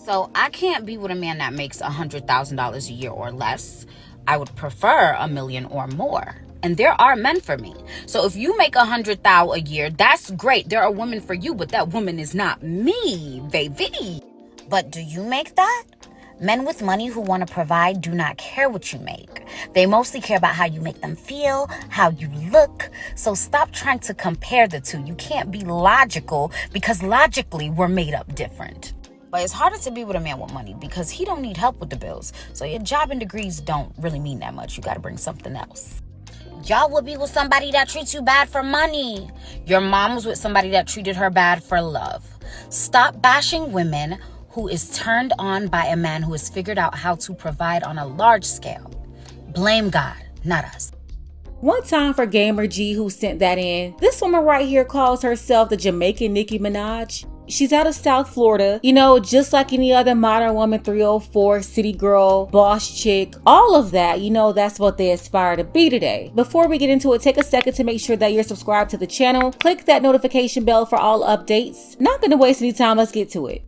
So I can't be with a man that makes $100,000 a year or less. I would prefer a million or more. And there are men for me. So if you make $100,000 a year, that's great. There are women for you, but that woman is not me, baby. But do you make that? Men with money who want to provide do not care what you make. They mostly care about how you make them feel, how you look. So stop trying to compare the two. You can't be logical because logically we're made up different. But it's harder to be with a man with money because he don't need help with the bills. So your job and degrees don't really mean that much. You got to bring something else. Y'all would be with somebody that treats you bad for money. Your mom was with somebody that treated her bad for love. Stop bashing women who is turned on by a man who has figured out how to provide on a large scale. Blame God, not us. One time for Gamer G who sent that in. This woman right here calls herself the Jamaican Nicki Minaj. She's out of South Florida, just like any other modern woman, 304, city girl, boss chick, all of that, that's what they aspire to be today. Before we get into it, take a second to make sure that you're subscribed to the channel. Click that notification bell for all updates. Not gonna waste any time, let's get to it.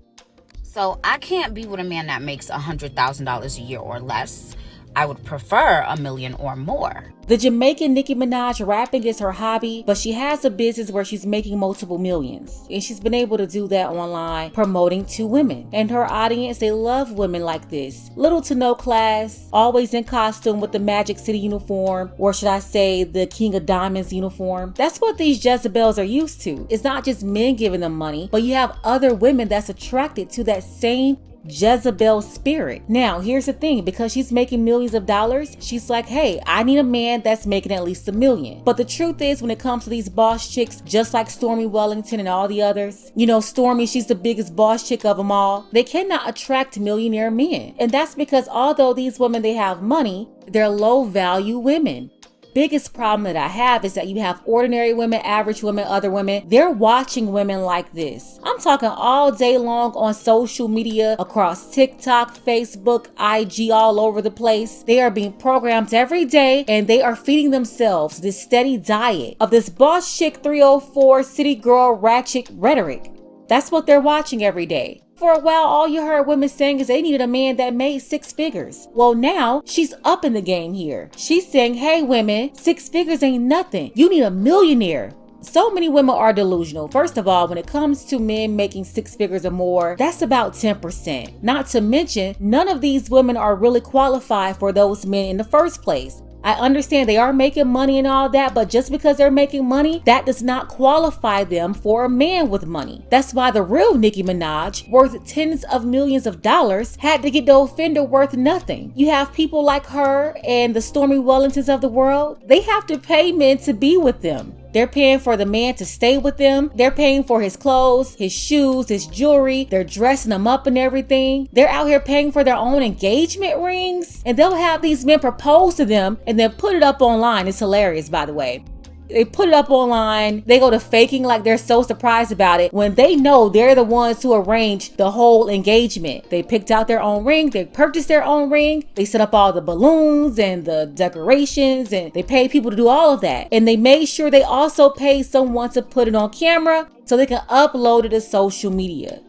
So I can't be with a man that makes $100,000 a year or less. I would prefer a million or more. The Jamaican Nicki Minaj rapping is her hobby, but she has a business where she's making multiple millions. And she's been able to do that online, promoting to women. And her audience, they love women like this. Little to no class, always in costume with the Magic City uniform, or should I say the King of Diamonds uniform. That's what these Jezebels are used to. It's not just men giving them money, but you have other women that's attracted to that same Jezebel spirit. Now, here's the thing, because she's making millions of dollars, she's like, hey, I need a man that's making at least $1 million. But the truth is, when it comes to these boss chicks, just like Stormy Wellington and all the others, Stormy, she's the biggest boss chick of them all, they cannot attract millionaire men. And that's because although these women, they have money, they're low value women. Biggest problem that I have is that you have ordinary women, average women, other women. They're watching women like this. I'm talking all day long on social media, across TikTok, Facebook, IG, all over the place. They are being programmed every day and they are feeding themselves this steady diet of this boss chick 304 city girl ratchet rhetoric. That's what they're watching every day. For a while, all you heard women saying is they needed a man that made 6 figures. Well, now she's up in the game here. She's saying, hey women, 6 figures ain't nothing. You need a millionaire. So many women are delusional. First of all, when it comes to men making 6 figures or more, that's about 10%. Not to mention, none of these women are really qualified for those men in the first place. I understand they are making money and all that, but just because they're making money, that does not qualify them for a man with money. That's why the real Nicki Minaj, worth tens of millions of dollars, had to get the offender worth nothing. You have people like her and the Stormy Wellingtons of the world, they have to pay men to be with them. They're paying for the man to stay with them. They're paying for his clothes, his shoes, his jewelry. They're dressing him up and everything. They're out here paying for their own engagement rings. And they'll have these men propose to them and then put it up online. It's hilarious, by the way. They put it up online. They go to faking like they're so surprised about it when they know they're the ones who arranged the whole engagement. They picked out their own ring. They purchased their own ring. They set up all the balloons and the decorations and they paid people to do all of that. And they made sure they also paid someone to put it on camera so they can upload it to social media.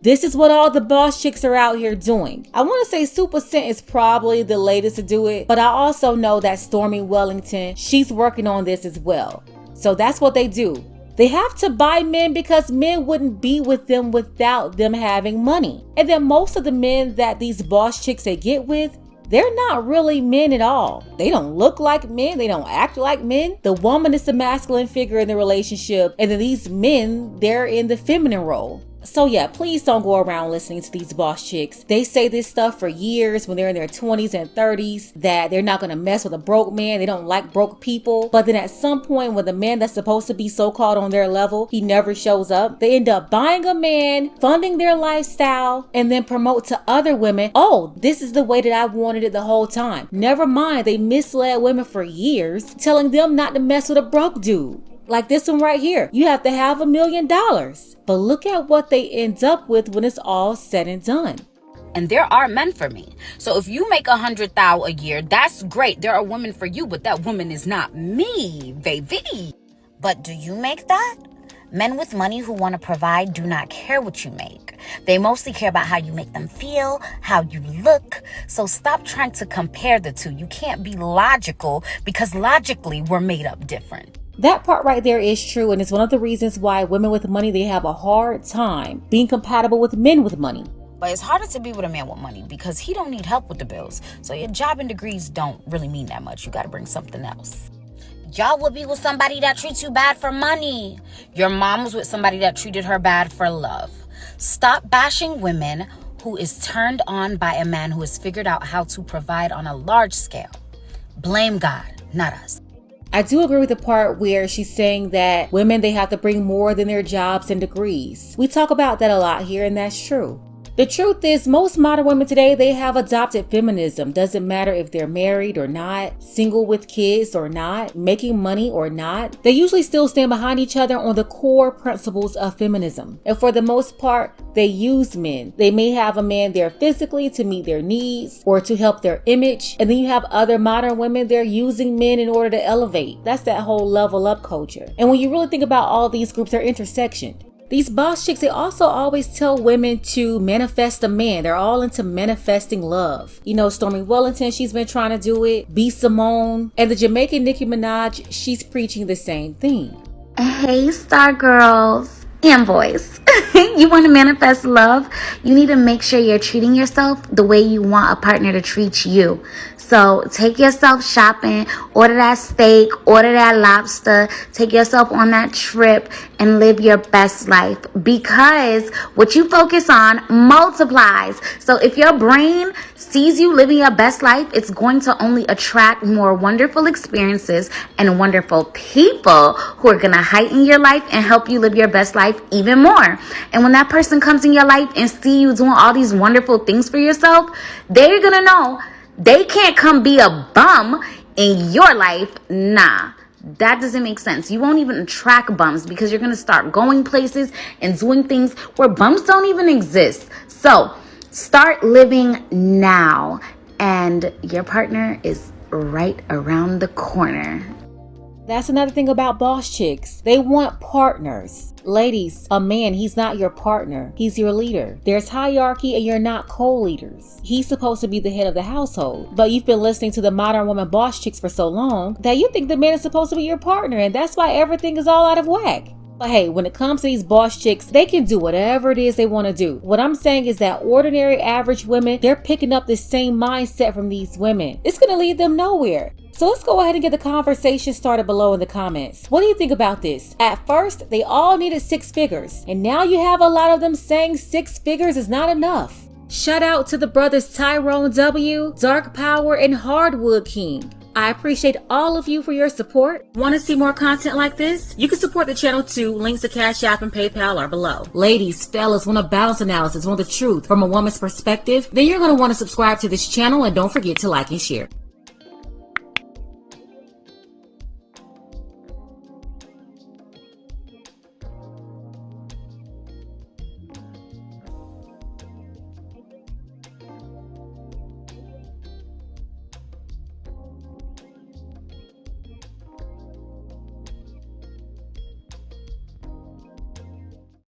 This is what all the boss chicks are out here doing. I want to say Super Scent is probably the latest to do it, but I also know that Stormy Wellington, she's working on this as well. So that's what they do. They have to buy men because men wouldn't be with them without them having money. And then most of the men that these boss chicks they get with, they're not really men at all. They don't look like men. They don't act like men. The woman is the masculine figure in the relationship. And then these men, they're in the feminine role. So yeah, please don't go around listening to these boss chicks. They say this stuff for years when they're in their 20s and 30s that they're not gonna mess with a broke man. They don't like broke people. But then at some point when the man that's supposed to be so-called on their level, he never shows up, they end up buying a man, funding their lifestyle, and then promote to other women, oh, this is the way that I wanted it the whole time. Never mind, they misled women for years, telling them not to mess with a broke dude. Like this one right here, you have to have $1 million. But look at what they end up with when it's all said and done. And there are men for me. So if you make $100,000 a year, that's great. There are women for you, but that woman is not me, baby. But do you make that? Men with money who want to provide do not care what you make. They mostly care about how you make them feel, how you look. So stop trying to compare the two. You can't be logical because logically we're made up different. That part right there is true, and it's one of the reasons why women with money, they have a hard time being compatible with men with money. But it's harder to be with a man with money because he don't need help with the bills. So your job and degrees don't really mean that much. You got to bring something else. Y'all would be with somebody that treats you bad for money. Your mom was with somebody that treated her bad for love. Stop bashing women who is turned on by a man who has figured out how to provide on a large scale. Blame God, not us. I do agree with the part where she's saying that women, they have to bring more than their jobs and degrees. We talk about that a lot here, and that's true. The truth is, most modern women today, they have adopted feminism. Doesn't matter if they're married or not, single with kids or not, making money or not. They usually still stand behind each other on the core principles of feminism. And for the most part, they use men. They may have a man there physically to meet their needs or to help their image. And then you have other modern women, they're using men in order to elevate. That's that whole level up culture. And when you really think about all these groups, they're intersectioned. These boss chicks, they also always tell women to manifest a man. They're all into manifesting love. You know, Stormy Wellington, she's been trying to do it. B. Simone. And the Jamaican Nicki Minaj, she's preaching the same thing. Hey, Star Girls and boys. You want to manifest love? You need to make sure you're treating yourself the way you want a partner to treat you. So take yourself shopping, order that steak, order that lobster, take yourself on that trip and live your best life, because what you focus on multiplies. So if your brain sees you living your best life, it's going to only attract more wonderful experiences and wonderful people who are going to heighten your life and help you live your best life even more. And when that person comes in your life and see you doing all these wonderful things for yourself, they're going to know they can't come be a bum in your life. Nah, that doesn't make sense. You won't even attract bums because you're going to start going places and doing things where bums don't even exist. So start living now, and your partner is right around the corner. That's another thing about boss chicks. They want partners. Ladies, a man, he's not your partner. He's your leader. There's hierarchy and you're not co-leaders. He's supposed to be the head of the household. But you've been listening to the modern woman boss chicks for so long that you think the man is supposed to be your partner, and that's why everything is all out of whack. But hey, when it comes to these boss chicks, they can do whatever it is they want to do. What I'm saying is that ordinary average women, they're picking up this same mindset from these women. It's going to lead them nowhere. So let's go ahead and get the conversation started below in the comments. What do you think about this? At first, they all needed 6 figures, and now you have a lot of them saying 6 figures is not enough. Shout out to the brothers Tyrone W, Dark Power, and Hardwood King. I appreciate all of you for your support. Want to see more content like this? You can support the channel too. Links to Cash App and PayPal are below. Ladies, fellas, want a balance analysis, want the truth from a woman's perspective? Then you're going to want to subscribe to this channel, and don't forget to like and share.